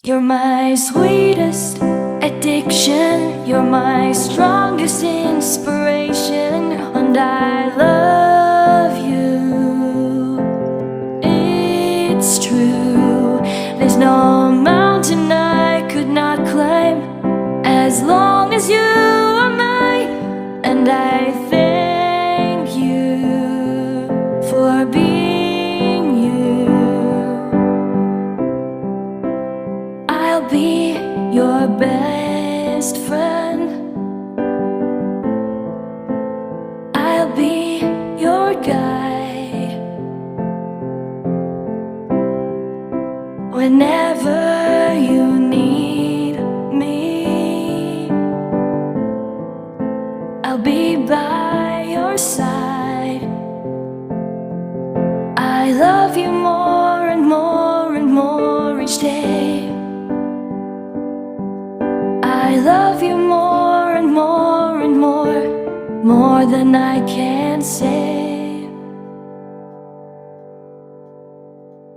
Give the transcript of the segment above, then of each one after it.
You're my sweetest addiction, you're my strongest inspiration, and I love you. It's true, there's no mountain I could not climb as long as you are mine, and I thank you for being you. I'll be your best friend. I'll be your guide whenever you need me. I'll be by your side. I love you more and more and more each day. I love you more and more and more than I can say.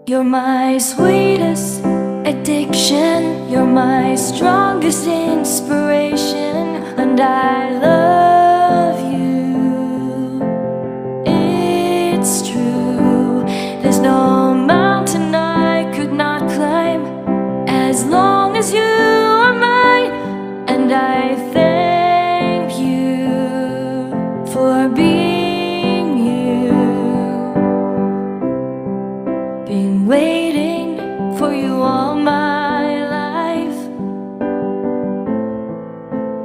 You're my sweetest addiction, you're my strongest inspiration, and I love you. It's true, there's no mountain I could not climb as long as you are mine, and I thank you for being you. Been waiting for you all my life.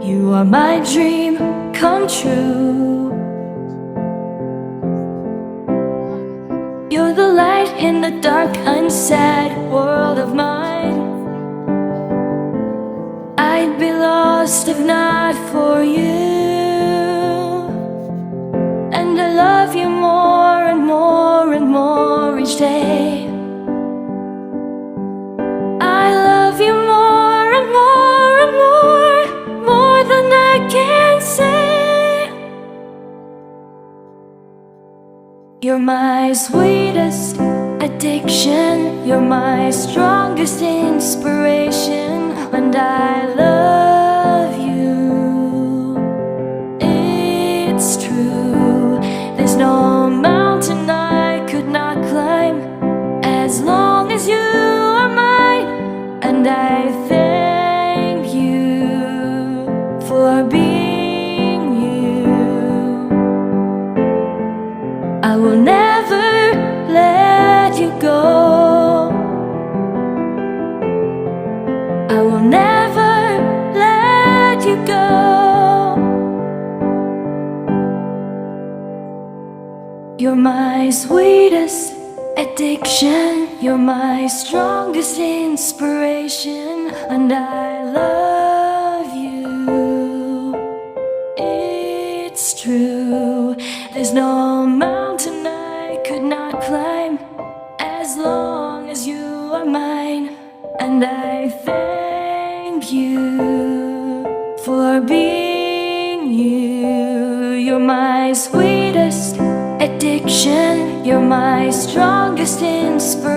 You are my dream come true. You're the light in the dark, unsad world of mine. I'd be lost if not for you, and I love you more and more and more each day. I love you more and more and more than I can say. You're my sweetest addiction, you're my strongest inspiration, and I love you. It's true, there's no mountain I could not climb as long as you are mine, and I thank you for being you. I will never let you go. I will never let you go. You're my sweetest addiction, you're my strongest inspiration, and I love you. It's true, there's no mountain I could not climb as long as you are mine, and I thank you for being you. You're my sweetest addiction, you're my strongest inspiration.